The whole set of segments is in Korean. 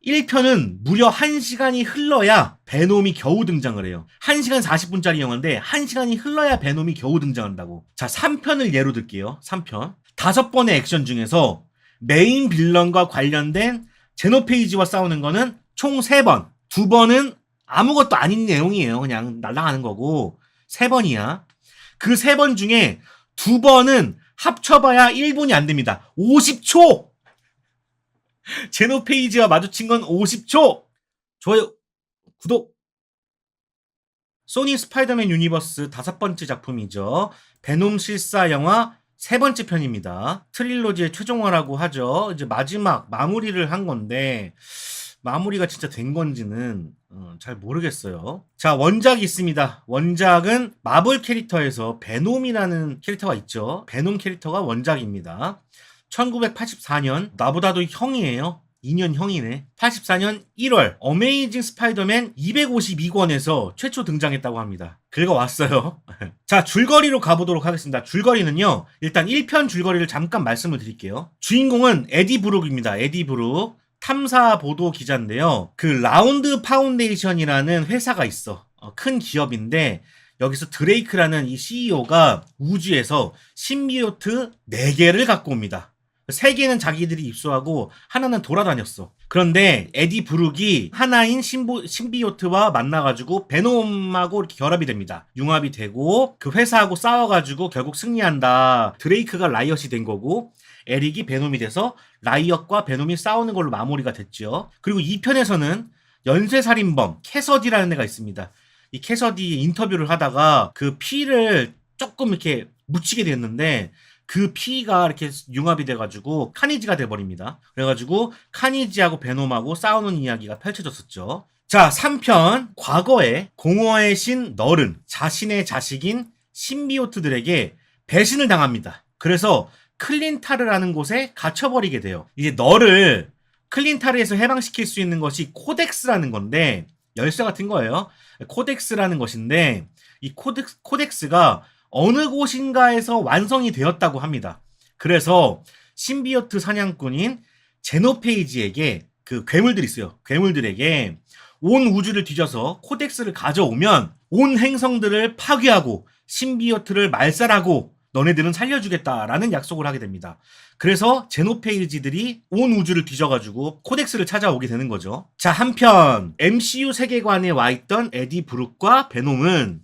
1편은 무려 1시간이 흘러야 베놈이 겨우 등장을 해요. 1시간 40분짜리 영화인데 1시간이 흘러야 베놈이 겨우 등장한다고. 자, 3편을 예로 들게요. 3편. 5번의 액션 중에서 메인 빌런과 관련된 제노페이지와 싸우는 거는 총 3번. 2번은 아무것도 아닌 내용이에요. 그냥 날아가는 거고 3번이야. 그 3번 중에 2번은 합쳐봐야 1분이 안 됩니다. 50초! 제노페이지와 마주친 건 50초! 좋아요, 구독! 소니 스파이더맨 유니버스 5번째 작품이죠. 베놈 실사 영화 3번째 편입니다. 트릴로지의 최종화라고 하죠. 이제 마지막 마무리를 한 건데 마무리가 진짜 된 건지는 잘 모르겠어요. 자, 원작이 있습니다. 원작은 마블 캐릭터에서 베놈이라는 캐릭터가 있죠. 베놈 캐릭터가 원작입니다. 1984년, 나보다도 형이에요. 2년 형이네. 84년 1월 어메이징 스파이더맨 252권에서 최초 등장했다고 합니다. 긁어왔어요. 자, 줄거리로 가보도록 하겠습니다. 줄거리는요, 일단 1편 줄거리를 잠깐 말씀을 드릴게요. 주인공은 에디 브룩입니다. 에디 브룩. 탐사 보도 기자인데요. 그 라운드 파운데이션이라는 회사가 있어. 큰 기업인데 여기서 드레이크라는 이 CEO가 우주에서 신비오트 4개를 갖고 옵니다. 3개는 자기들이 입수하고 하나는 돌아다녔어. 그런데 에디 브룩이 하나인 신비오트와 만나가지고 베놈하고 이렇게 결합이 됩니다. 융합이 되고 그 회사하고 싸워가지고 결국 승리한다. 드레이크가 라이엇이 된 거고 에릭이 베놈이 돼서 라이엇과 베놈이 싸우는 걸로 마무리가 됐죠. 그리고 2편에서는 연쇄살인범 캐서디라는 애가 있습니다. 이 캐서디 인터뷰를 하다가 그 피를 조금 이렇게 묻히게 됐는데 그 피가 이렇게 융합이 돼가지고 카니지가 돼버립니다. 그래가지고 카니지하고 베놈하고 싸우는 이야기가 펼쳐졌었죠. 자, 3편. 과거에 공허의 신 널은 자신의 자식인 신비오트들에게 배신을 당합니다. 그래서 클린타르라는 곳에 갇혀버리게 돼요. 이제 너를 클린타르에서 해방시킬 수 있는 것이 코덱스라는 건데, 열쇠 같은 거예요. 코덱스라는 것인데, 이 코덱스가 어느 곳인가에서 완성이 되었다고 합니다. 그래서 신비오트 사냥꾼인 제노페이지에게 그 괴물들이 있어요. 괴물들에게 온 우주를 뒤져서 코덱스를 가져오면 온 행성들을 파괴하고 신비오트를 말살하고 너네들은 살려주겠다라는 약속을 하게 됩니다. 그래서 제노페이지들이 온 우주를 뒤져가지고 코덱스를 찾아오게 되는 거죠. 자, 한편 MCU 세계관에 와있던 에디 브룩과 베놈은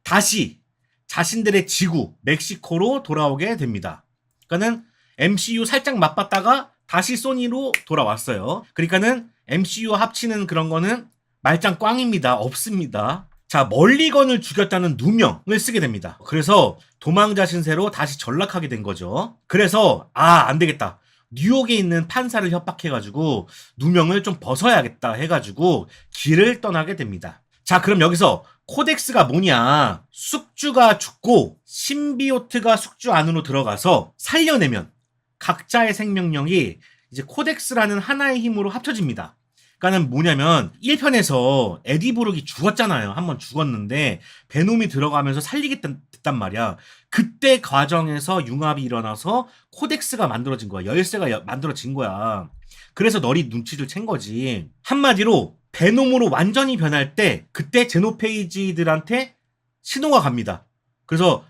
다시 자신들의 지구 멕시코로 돌아오게 됩니다. 그러니까는 MCU 살짝 맛봤다가 다시 소니로 돌아왔어요. 그러니까는 MCU 합치는 그런 거는 말짱 꽝입니다. 없습니다. 자, 멀리건을 죽였다는 누명을 쓰게 됩니다. 그래서 도망자 신세로 다시 전락하게 된 거죠. 그래서 안 되겠다. 뉴욕에 있는 판사를 협박해가지고 누명을 좀 벗어야겠다 해가지고 길을 떠나게 됩니다. 자, 그럼 여기서 코덱스가 뭐냐? 숙주가 죽고 신비오트가 숙주 안으로 들어가서 살려내면 각자의 생명력이 이제 코덱스라는 하나의 힘으로 합쳐집니다. 그러니까는 뭐냐면 1편에서 에디 브룩이 죽었잖아요. 한번 죽었는데 베놈이 들어가면서 살리겠단 말이야. 그때 과정에서 융합이 일어나서 코덱스가 만들어진 거야. 열쇠가 만들어진 거야. 그래서 널이 눈치를 챈 거지. 한마디로 베놈으로 완전히 변할 때 그때 제노페이지들한테 신호가 갑니다. 그래서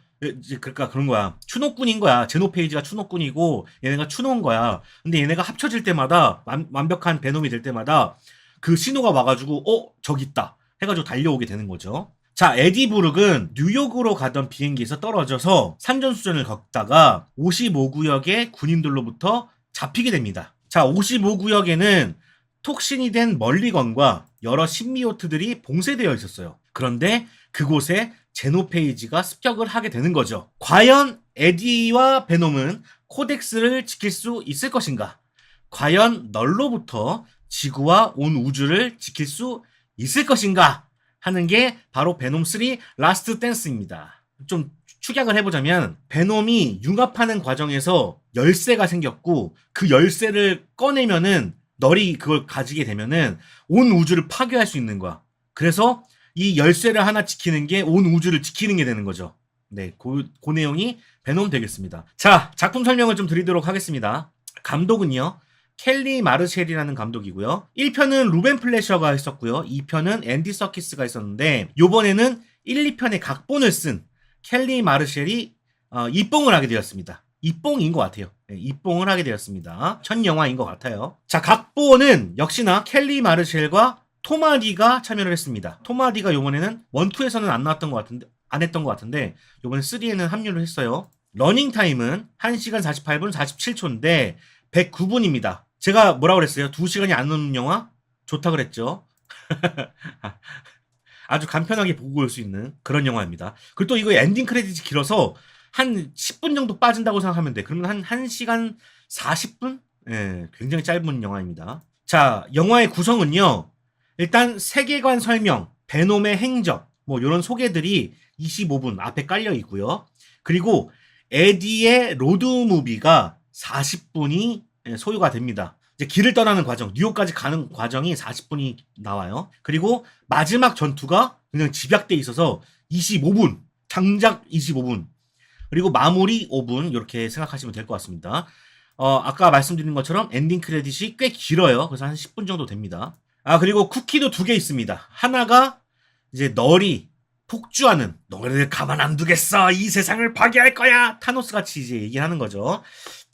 그러니까 그런 거야. 추노꾼인 거야. 제노페이지가 추노꾼이고 얘네가 추노인 거야. 근데 얘네가 합쳐질 때마다 완벽한 베놈이 될 때마다 그 신호가 와가지고 저기 있다 해가지고 달려오게 되는 거죠. 자, 에디 브룩은 뉴욕으로 가던 비행기에서 떨어져서 산전수전을 겪다가 55구역의 군인들로부터 잡히게 됩니다. 자, 55구역에는 톡신이 된 멀리건과 여러 신비오트들이 봉쇄되어 있었어요. 그런데 그곳에 제노페이지가 습격을 하게 되는 거죠. 과연 에디와 베놈은 코덱스를 지킬 수 있을 것인가? 과연 널로부터 지구와 온 우주를 지킬 수 있을 것인가? 하는 게 바로 베놈 3 라스트 댄스입니다. 좀 축약을 해보자면 베놈이 융합하는 과정에서 열쇠가 생겼고 그 열쇠를 꺼내면은 널이 그걸 가지게 되면은 온 우주를 파괴할 수 있는 거야. 그래서 이 열쇠를 하나 지키는 게 온 우주를 지키는 게 되는 거죠. 네, 그 내용이 베놈 되겠습니다. 자, 작품 설명을 좀 드리도록 하겠습니다. 감독은요, 켈리 마르쉘이라는 감독이고요. 1편은 루벤 플래셔가 했었고요. 2편은 앤디 서키스가 있었는데 요번에는 1, 2편의 각본을 쓴 켈리 마르쉘이 입봉을 하게 되었습니다. 입봉인 것 같아요. 네, 입봉을 하게 되었습니다. 첫 영화인 것 같아요. 자, 각본은 역시나 켈리 마르쉘과 토마디가 참여를 했습니다. 토마디가 요번에는 1, 2에서는 안 나왔던 것 같은데, 안 했던 것 같은데, 요번에 3에는 합류를 했어요. 러닝 타임은 1시간 48분 47초인데, 109분입니다. 제가 뭐라고 그랬어요? 2시간이 안 넘는 영화? 좋다 그랬죠. 아주 간편하게 보고 올 수 있는 그런 영화입니다. 그리고 또 이거 엔딩 크레딧이 길어서 한 10분 정도 빠진다고 생각하면 돼. 그러면 한 1시간 40분? 예, 굉장히 짧은 영화입니다. 자, 영화의 구성은요. 일단 세계관 설명, 베놈의 행적, 뭐 이런 소개들이 25분 앞에 깔려 있고요. 그리고 에디의 로드 무비가 40분이 소요가 됩니다. 이제 길을 떠나는 과정, 뉴욕까지 가는 과정이 40분이 나와요. 그리고 마지막 전투가 그냥 집약돼 있어서 25분, 장작 25분, 그리고 마무리 5분 이렇게 생각하시면 될 것 같습니다. 아까 말씀드린 것처럼 엔딩 크레딧이 꽤 길어요. 그래서 한 10분 정도 됩니다. 그리고 쿠키도 2개 있습니다. 하나가 이제 널이 폭주하는, 너를 가만 안 두겠어, 이 세상을 파괴할 거야, 타노스 같이 이제 얘기하는 거죠.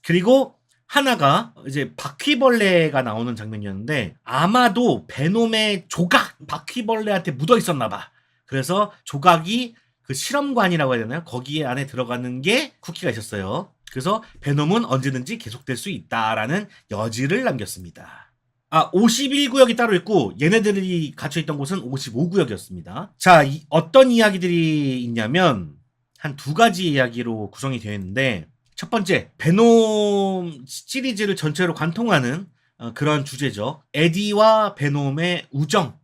그리고 하나가 이제 바퀴벌레가 나오는 장면이었는데 아마도 베놈의 조각, 바퀴벌레한테 묻어 있었나 봐. 그래서 조각이 그 실험관이라고 해야 되나요? 거기에 안에 들어가는 게 쿠키가 있었어요. 그래서 베놈은 언제든지 계속될 수 있다라는 여지를 남겼습니다. 51구역이 따로 있고 얘네들이 갇혀있던 곳은 55구역이었습니다. 자, 어떤 이야기들이 있냐면 한 2가지 이야기로 구성이 되어 있는데, 첫 번째, 베놈 시리즈를 전체로 관통하는 그런 주제죠. 에디와 베놈의 우정.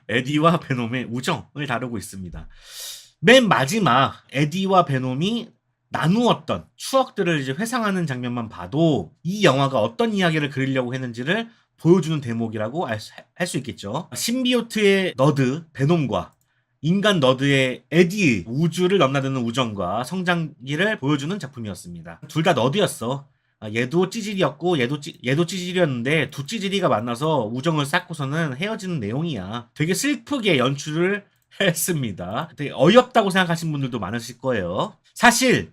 에디와 베놈의 우정을 다루고 있습니다. 맨 마지막 에디와 베놈이 나누었던 추억들을 이제 회상하는 장면만 봐도 이 영화가 어떤 이야기를 그리려고 했는지를 보여주는 대목이라고 할 수 있겠죠. 신비오트의 너드 베놈과 인간 너드의 에디의 우주를 넘나드는 우정과 성장기를 보여주는 작품이었습니다. 둘 다 너드였어. 얘도 찌질이었고 얘도 찌질이었는데 두 찌질이가 만나서 우정을 쌓고서는 헤어지는 내용이야. 되게 슬프게 연출을 했습니다. 되게 어이없다고 생각하시는 분들도 많으실 거예요. 사실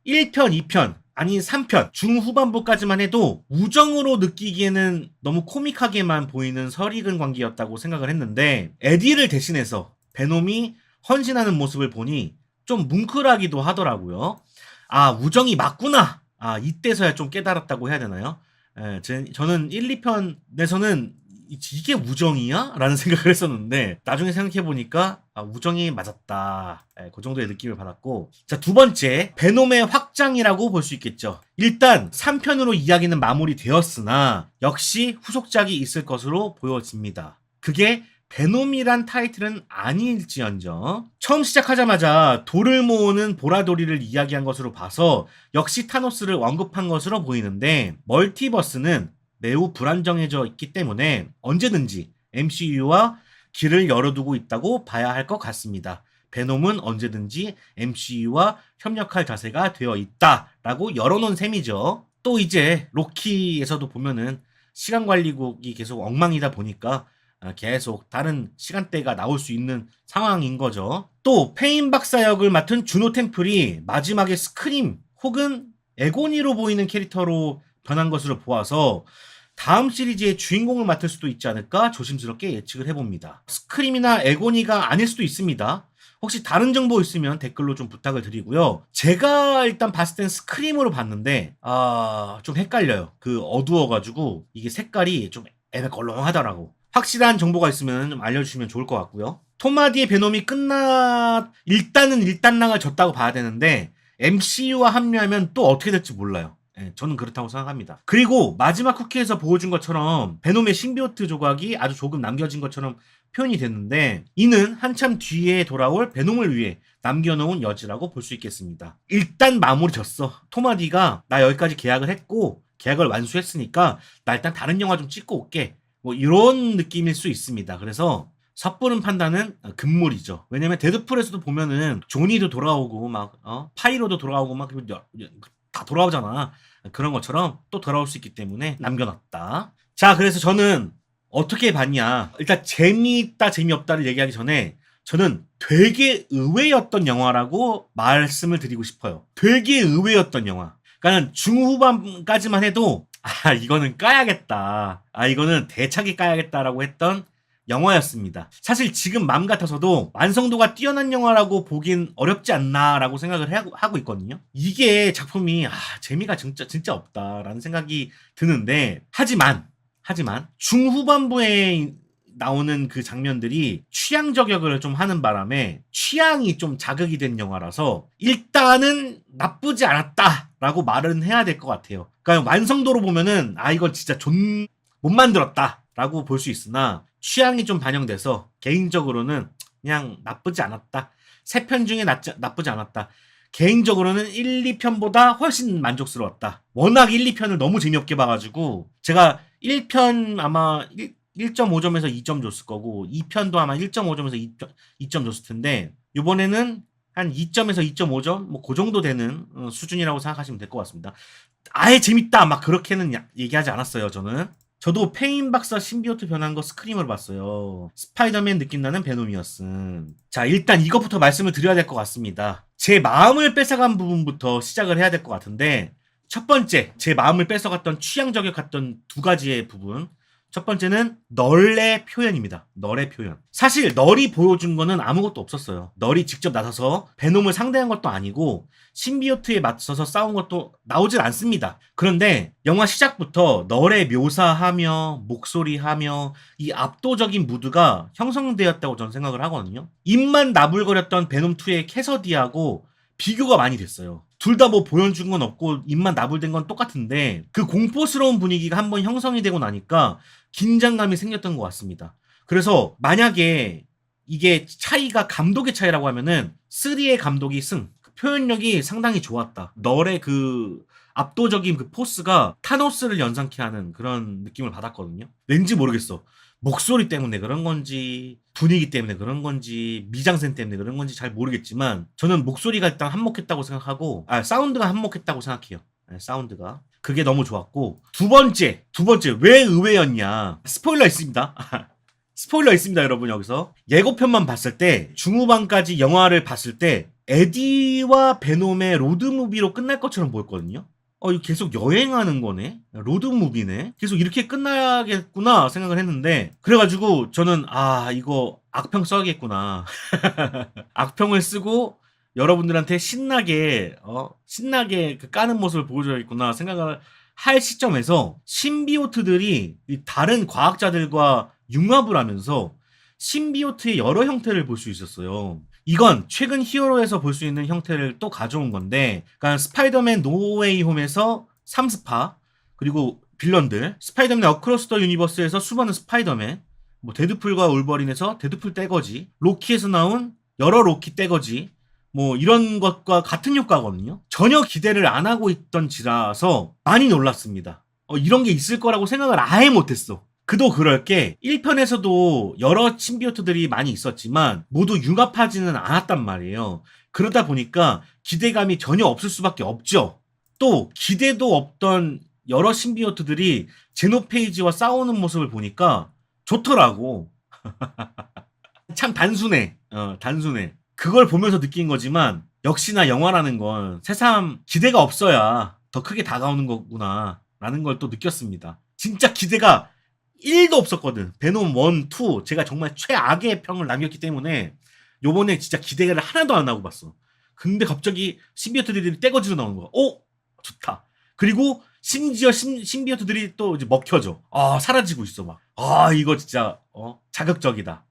1편, 2편, 아니 3편 중후반부까지만 해도 우정으로 느끼기에는 너무 코믹하게만 보이는 설익은 관계였다고 생각을 했는데, 에디를 대신해서 베놈이 헌신하는 모습을 보니 좀 뭉클하기도 하더라고요. 우정이 맞구나. 이때서야 좀 깨달았다고 해야 되나요? 저는 1, 2편에서는 이게 우정이야? 라는 생각을 했었는데 나중에 생각해보니까 우정이 맞았다. 그 정도의 느낌을 받았고, 자, 2번째, 베놈의 확장이라고 볼 수 있겠죠. 일단 3편으로 이야기는 마무리되었으나 역시 후속작이 있을 것으로 보여집니다. 그게 베놈이란 타이틀은 아닐지언정 처음 시작하자마자 돌을 모으는 보라돌이를 이야기한 것으로 봐서 역시 타노스를 언급한 것으로 보이는데, 멀티버스는 매우 불안정해져 있기 때문에 언제든지 MCU와 길을 열어두고 있다고 봐야 할 것 같습니다. 베놈은 언제든지 MCU와 협력할 자세가 되어 있다라고 열어놓은 셈이죠. 또 이제 로키에서도 보면은 시간관리국이 계속 엉망이다 보니까 계속 다른 시간대가 나올 수 있는 상황인 거죠. 또 페인 박사 역을 맡은 주노 템플이 마지막에 스크림 혹은 에고니로 보이는 캐릭터로 변한 것으로 보아서 다음 시리즈의 주인공을 맡을 수도 있지 않을까 조심스럽게 예측을 해봅니다. 스크림이나 에고니가 아닐 수도 있습니다. 혹시 다른 정보 있으면 댓글로 좀 부탁을 드리고요. 제가 일단 봤을 땐 스크림으로 봤는데 좀 헷갈려요. 그 어두워가지고 이게 색깔이 좀 애매걸렁하더라고. 확실한 정보가 있으면 좀 알려주시면 좋을 것 같고요. 토마디의 베놈이 일단은 일단락을 졌다고 봐야 되는데 MCU와 합류하면 또 어떻게 될지 몰라요. 저는 그렇다고 생각합니다. 그리고 마지막 쿠키에서 보여준 것처럼 베놈의 신비오트 조각이 아주 조금 남겨진 것처럼 표현이 됐는데, 이는 한참 뒤에 돌아올 베놈을 위해 남겨놓은 여지라고 볼 수 있겠습니다. 일단 마무리 졌어. 토마디가 나 여기까지 계약을 했고 계약을 완수했으니까 나 일단 다른 영화 좀 찍고 올게, 뭐 이런 느낌일 수 있습니다. 그래서 섣부른 판단은 금물이죠. 왜냐면 데드풀에서도 보면은 조니도 돌아오고 막 파이로도 돌아오고 막 다 돌아오잖아. 그런 것처럼 또 돌아올 수 있기 때문에 남겨놨다. 자, 그래서 저는 어떻게 봤냐. 일단 재미있다, 재미없다를 얘기하기 전에 저는 되게 의외였던 영화라고 말씀을 드리고 싶어요. 되게 의외였던 영화. 그러니까 중후반까지만 해도 이거는 까야겠다. 이거는 대차게 까야겠다라고 했던 영화였습니다. 사실 지금 맘 같아서도 완성도가 뛰어난 영화라고 보긴 어렵지 않나라고 생각을 하고 있거든요. 이게 작품이 재미가 진짜 없다라는 생각이 드는데 하지만 중후반부에 나오는 그 장면들이 취향 저격을 좀 하는 바람에 취향이 좀 자극이 된 영화라서 일단은 나쁘지 않았다라고 말은 해야 될 것 같아요. 그러니까 완성도로 보면은 이건 진짜 못 만들었다라고 볼 수 있으나 취향이 좀 반영돼서 개인적으로는 그냥 나쁘지 않았다. 3편 중에 나쁘지 않았다. 개인적으로는 1, 2편보다 훨씬 만족스러웠다. 워낙 1, 2편을 너무 재미없게 봐가지고 제가 1편 아마 1.5점에서 2점 줬을 거고 2편도 아마 1.5점에서 2점 줬을 텐데 이번에는 한 2점에서 2.5점 뭐 그 정도 되는 수준이라고 생각하시면 될 것 같습니다. 아예 재밌다 막 그렇게는 얘기하지 않았어요. 저도 페인 박사 신비오트 변한 거 스크림으로 봤어요. 스파이더맨 느낌 나는 베놈이었음. 자, 일단 이것부터 말씀을 드려야 될 것 같습니다. 제 마음을 뺏어간 부분부터 시작을 해야 될 것 같은데 첫 번째, 제 마음을 뺏어갔던 취향 저격했던 두 가지의 부분. 첫 번째는 널의 표현입니다. 널의 표현. 사실 널이 보여준 거는 아무것도 없었어요. 널이 직접 나서서 베놈을 상대한 것도 아니고 신비오트에 맞서서 싸운 것도 나오질 않습니다. 그런데 영화 시작부터 널의 묘사하며 목소리하며 이 압도적인 무드가 형성되었다고 저는 생각을 하거든요. 입만 나불거렸던 베놈2의 캐서디하고 비교가 많이 됐어요. 둘 다 뭐 보여준 건 없고 입만 나불댄 건 똑같은데 그 공포스러운 분위기가 한번 형성이 되고 나니까 긴장감이 생겼던 것 같습니다. 그래서 만약에 이게 차이가 감독의 차이라고 하면은 3의 감독이 승. 그 표현력이 상당히 좋았다. 널의 그 압도적인 그 포스가 타노스를 연상케 하는 그런 느낌을 받았거든요. 왠지 모르겠어. 목소리 때문에 그런 건지 분위기 때문에 그런 건지 미장센 때문에 그런 건지 잘 모르겠지만 저는 목소리가 일단 한몫했다고 생각하고 사운드가 한몫했다고 생각해요. 사운드가 그게 너무 좋았고 두 번째 왜 의외였냐. 스포일러 있습니다. 스포일러 있습니다 여러분. 여기서 예고편만 봤을 때 중후반까지 영화를 봤을 때 에디와 베놈의 로드무비로 끝날 것처럼 보였거든요. 이거 계속 여행하는 거네? 로드무비네? 계속 이렇게 끝나겠구나 생각을 했는데, 그래가지고 저는, 이거 악평 써야겠구나. 악평을 쓰고 여러분들한테 신나게 그 까는 모습을 보여줘야겠구나 생각을 할 시점에서 신비오트들이 다른 과학자들과 융합을 하면서 신비오트의 여러 형태를 볼 수 있었어요. 이건 최근 히어로에서 볼 수 있는 형태를 또 가져온 건데, 그러니까 스파이더맨 노웨이 홈에서 3스파, 그리고 빌런들, 스파이더맨 어크로스 더 유니버스에서 수많은 스파이더맨, 뭐 데드풀과 울버린에서 데드풀 떼거지, 로키에서 나온 여러 로키 떼거지, 뭐 이런 것과 같은 효과거든요. 전혀 기대를 안 하고 있던 지라서 많이 놀랐습니다. 이런 게 있을 거라고 생각을 아예 못했어. 그도 그럴 게 1편에서도 여러 신비오트들이 많이 있었지만 모두 융합하지는 않았단 말이에요. 그러다 보니까 기대감이 전혀 없을 수밖에 없죠. 또 기대도 없던 여러 신비오트들이 제노페이지와 싸우는 모습을 보니까 좋더라고. 참 단순해. 단순해. 그걸 보면서 느낀 거지만 역시나 영화라는 건 새삼 기대가 없어야 더 크게 다가오는 거구나 라는 걸 또 느꼈습니다. 진짜 기대가 1도 없었거든. 베놈 1, 2 제가 정말 최악의 평을 남겼기 때문에 요번에 진짜 기대를 하나도 안 하고 봤어. 근데 갑자기 신비오트들이 떼거지로 나오는 거야. 좋다. 그리고 심지어 신비오트들이 또 이제 먹혀져. 사라지고 있어 막. 이거 진짜 자극적이다.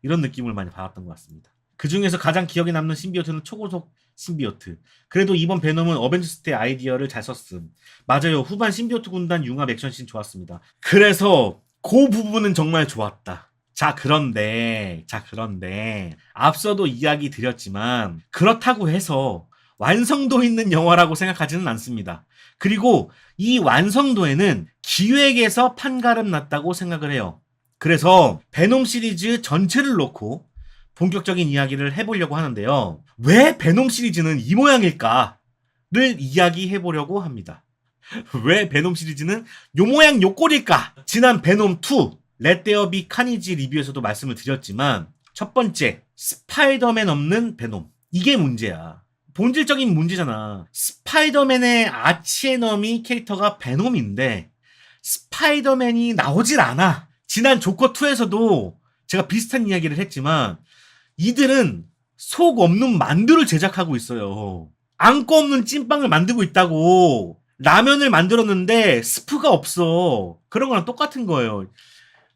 이런 느낌을 많이 받았던 것 같습니다. 그 중에서 가장 기억에 남는 신비오트는 초고속 신비오트. 그래도 이번 베놈은 어벤져스 때 아이디어를 잘 썼음. 맞아요. 후반 신비오트 군단 융합 액션씬 좋았습니다. 그래서 그 부분은 정말 좋았다. 자, 그런데 앞서도 이야기 드렸지만 그렇다고 해서 완성도 있는 영화라고 생각하지는 않습니다. 그리고 이 완성도에는 기획에서 판가름 났다고 생각을 해요. 그래서 베놈 시리즈 전체를 놓고 본격적인 이야기를 해보려고 하는데요. 왜 베놈 시리즈는 이 모양일까를 이야기해보려고 합니다. 왜 베놈 시리즈는 요 모양 요 꼴일까? 지난 베놈2 렛데어비 카니지 리뷰에서도 말씀을 드렸지만 첫 번째, 스파이더맨 없는 베놈. 이게 문제야. 본질적인 문제잖아. 스파이더맨의 아치에너미 캐릭터가 베놈인데 스파이더맨이 나오질 않아. 지난 조커2에서도 제가 비슷한 이야기를 했지만 이들은 속 없는 만두를 제작하고 있어요. 안고 없는 찐빵을 만들고 있다고. 라면을 만들었는데 스프가 없어. 그런 거랑 똑같은 거예요.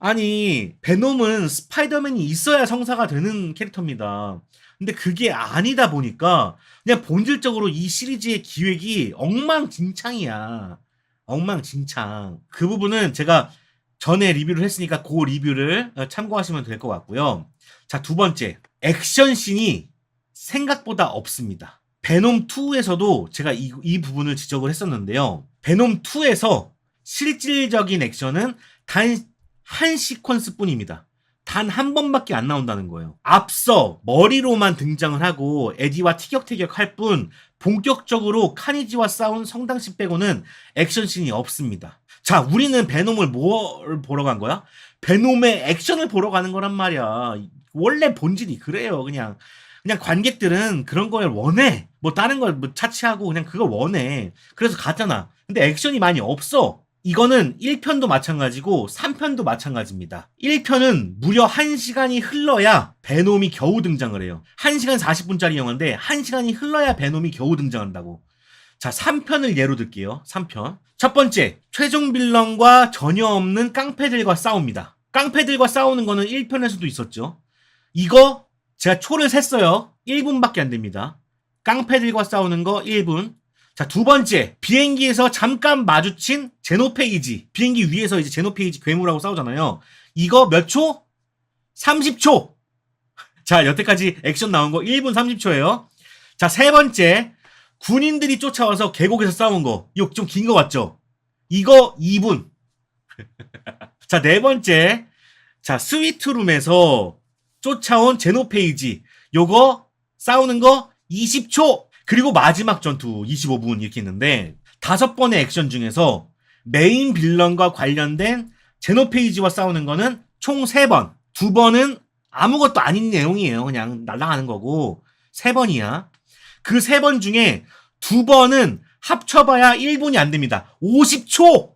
아니, 베놈은 스파이더맨이 있어야 성사가 되는 캐릭터입니다. 근데 그게 아니다 보니까 그냥 본질적으로 이 시리즈의 기획이 엉망진창이야. 엉망진창. 그 부분은 제가 전에 리뷰를 했으니까 그 리뷰를 참고하시면 될 것 같고요. 자, 두 번째. 액션씬이 생각보다 없습니다. 베놈2에서도 제가 이 부분을 지적을 했었는데요. 베놈2에서 실질적인 액션은 단 한 시퀀스 뿐입니다. 단 한 번밖에 안 나온다는 거예요. 앞서 머리로만 등장을 하고 에디와 티격태격 할 뿐 본격적으로 카니지와 싸운 성당시 빼고는 액션씬이 없습니다. 자, 우리는 베놈을 뭘 보러 간 거야? 베놈의 액션을 보러 가는 거란 말이야. 원래 본질이 그래요. 그냥 관객들은 그런 걸 원해. 뭐 다른 걸 뭐 차치하고 그냥 그걸 원해. 그래서 갔잖아. 근데 액션이 많이 없어. 이거는 1편도 마찬가지고 3편도 마찬가지입니다. 1편은 무려 1시간이 흘러야 베놈이 겨우 등장을 해요. 1시간 40분짜리 영화인데 1시간이 흘러야 베놈이 겨우 등장한다고. 자, 3편을 예로 들게요. 3편. 첫 번째, 최종 빌런과 전혀 없는 깡패들과 싸웁니다. 깡패들과 싸우는 거는 1편에서도 있었죠. 이거 제가 초를 셌어요. 1분밖에 안 됩니다. 깡패들과 싸우는 거 1분. 자, 두 번째, 비행기에서 잠깐 마주친 제노페이지. 비행기 위에서 이제 제노페이지 괴물하고 싸우잖아요. 이거 몇 초? 30초. 자, 여태까지 액션 나온 거 1분 30초예요. 자, 세 번째, 군인들이 쫓아와서 계곡에서 싸운 거. 이거 좀 긴 거 같죠? 이거 2분. 자, 네 번째, 자, 스위트룸에서 쫓아온 제노페이지. 요거 싸우는 거 20초. 그리고 마지막 전투 25분 이렇게 있는데 5번의 액션 중에서 메인 빌런과 관련된 제노페이지와 싸우는 거는 총 3번. 2번은 아무것도 아닌 내용이에요. 그냥 날아가는 거고 3번이야. 그 3번 중에 2번은 합쳐봐야 1분이 안 됩니다. 50초!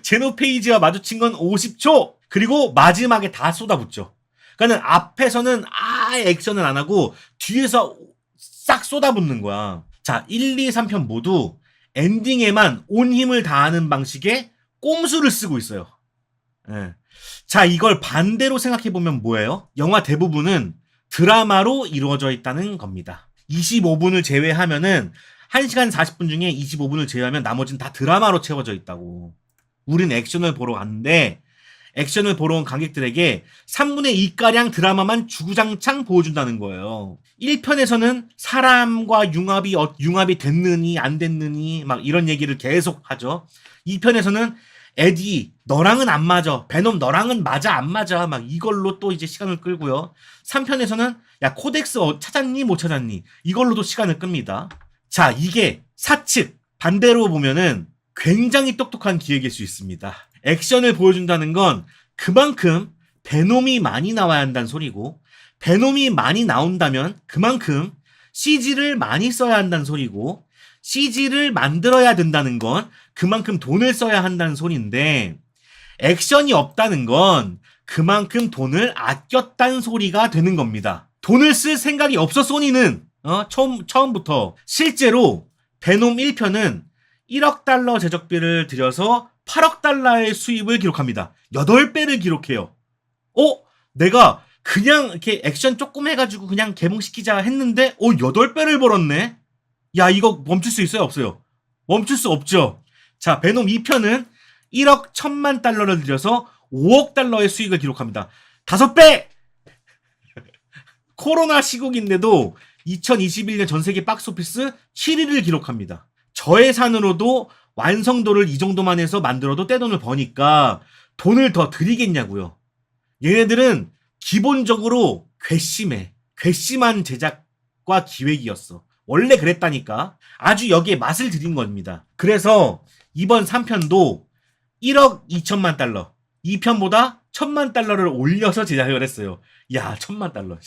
제노페이지와 마주친 건 50초! 그리고 마지막에 다 쏟아붓죠. 그러니까 앞에서는 아예 액션을 안 하고 뒤에서 싹 쏟아붓는 거야. 자, 1, 2, 3편 모두 엔딩에만 온 힘을 다하는 방식의 꼼수를 쓰고 있어요. 예. 자, 이걸 반대로 생각해보면 뭐예요? 영화 대부분은 드라마로 이루어져 있다는 겁니다. 25분을 제외하면은 1시간 40분 중에 25분을 제외하면 나머지는 다 드라마로 채워져 있다고. 우린 액션을 보러 갔는데 액션을 보러 온 관객들에게 3분의 2가량 드라마만 주구장창 보여준다는 거예요. 1편에서는 사람과 융합이 됐느니 안 됐느니 막 이런 얘기를 계속 하죠. 2편에서는 에디 너랑은 안 맞아. 베놈 너랑은 맞아 안 맞아. 막 이걸로 또 이제 시간을 끌고요. 3편에서는 야 코덱스 찾았니 못 찾았니 이걸로도 시간을 끕니다. 자, 이게 사측 반대로 보면은 굉장히 똑똑한 기획일 수 있습니다. 액션을 보여준다는 건 그만큼 베놈이 많이 나와야 한다는 소리고 베놈이 많이 나온다면 그만큼 CG를 많이 써야 한다는 소리고 CG를 만들어야 된다는 건 그만큼 돈을 써야 한다는 소리인데 액션이 없다는 건 그만큼 돈을 아꼈다는 소리가 되는 겁니다. 돈을 쓸 생각이 없어 소니는 처음부터 실제로 베놈 1편은 1억 달러 제작비를 들여서 8억 달러의 수입을 기록합니다. 8배를 기록해요. 내가 그냥 이렇게 액션 조금 해가지고 그냥 개봉시키자 했는데 8배를 벌었네. 야, 이거 멈출 수 있어요 없어요? 멈출 수 없죠. 자, 베놈 2편은 1억 1,000만 달러를 들여서 5억 달러의 수익을 기록합니다. 5배! 코로나 시국인데도 2021년 전세계 박스오피스 7위를 기록합니다. 저예산으로도 완성도를 이 정도만 해서 만들어도 떼돈을 버니까 돈을 더 드리겠냐고요. 얘네들은 기본적으로 괘씸해. 괘씸한 제작과 기획이었어. 원래 그랬다니까. 아주 여기에 맛을 들인 겁니다. 그래서 이번 3편도 1억 2천만 달러, 2편보다 1천만 달러를 올려서 제작을 했어요. 야, 1천만 달러.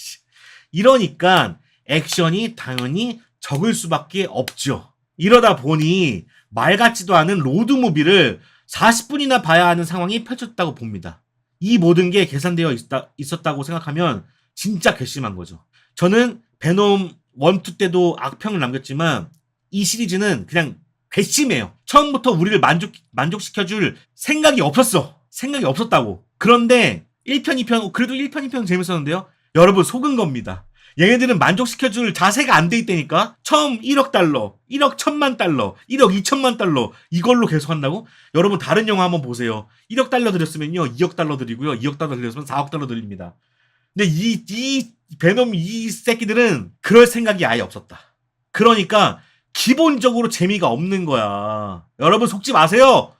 이러니까 액션이 당연히 적을 수밖에 없죠. 이러다 보니 말 같지도 않은 로드무비를 40분이나 봐야 하는 상황이 펼쳐졌다고 봅니다. 이 모든 게 계산되어 있었다고 생각하면 진짜 괘씸한 거죠. 저는 베놈 1, 2 때도 악평을 남겼지만 이 시리즈는 그냥 괘씸해요. 처음부터 우리를 만족시켜줄 생각이 없었어. 생각이 없었다고. 그런데 1편, 2편, 그래도 1편, 2편 재밌었는데요. 여러분 속은 겁니다. 얘네들은 만족시켜줄 자세가 안 돼 있다니까. 처음 1억 달러, 1억 1천만 달러, 1억 2천만 달러 이걸로 계속 한다고? 여러분 다른 영화 한번 보세요. 1억 달러 드렸으면요 2억 달러 드리고요, 2억 달러 드렸으면 4억 달러 드립니다. 근데 이 베놈 이 새끼들은 그럴 생각이 아예 없었다. 그러니까 기본적으로 재미가 없는 거야. 여러분 속지 마세요.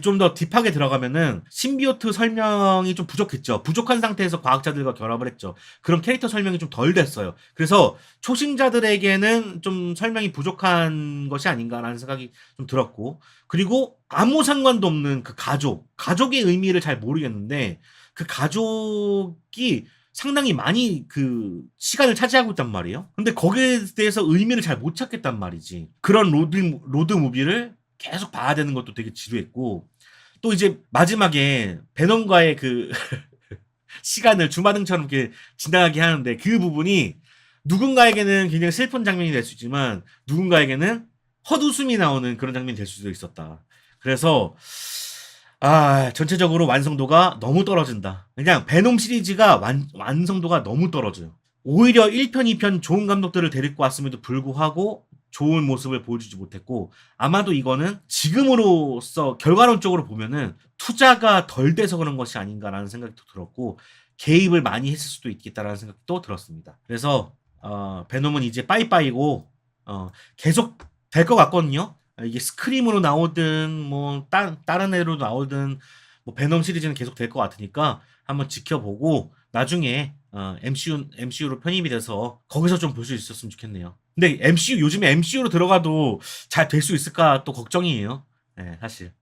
좀 더 딥하게 들어가면은 신비오트 설명이 좀 부족했죠. 부족한 상태에서 과학자들과 결합을 했죠. 그런 캐릭터 설명이 좀 덜 됐어요. 그래서 초심자들에게는 좀 설명이 부족한 것이 아닌가라는 생각이 좀 들었고, 그리고 아무 상관도 없는 그 가족의 의미를 잘 모르겠는데 그 가족이 상당히 많이 그 시간을 차지하고 있단 말이에요. 근데 거기에 대해서 의미를 잘 못 찾겠단 말이지. 그런 로드 무비를 계속 봐야 되는 것도 되게 지루했고, 또 이제 마지막에 베놈과의 그 시간을 주마등처럼 이렇게 지나가게 하는데 그 부분이 누군가에게는 굉장히 슬픈 장면이 될 수 있지만 누군가에게는 헛웃음이 나오는 그런 장면이 될 수도 있었다. 그래서 전체적으로 완성도가 너무 떨어진다. 그냥 베놈 시리즈가 완성도가 너무 떨어져요. 오히려 1편, 2편 좋은 감독들을 데리고 왔음에도 불구하고 좋은 모습을 보여주지 못했고, 아마도 이거는 지금으로서 결과론적으로 보면은 투자가 덜 돼서 그런 것이 아닌가라는 생각도 들었고, 개입을 많이 했을 수도 있겠다라는 생각도 들었습니다. 그래서 베놈은 이제 빠이빠이고 계속 될 것 같거든요. 이게 스크림으로 나오든 뭐 다른 애로 나오든 뭐 베놈 시리즈는 계속 될 것 같으니까 한번 지켜보고 나중에 MCU로 편입이 돼서 거기서 좀 볼 수 있었으면 좋겠네요. 근데 요즘에 MCU로 들어가도 잘 될 수 있을까 또 걱정이에요. 네, 사실.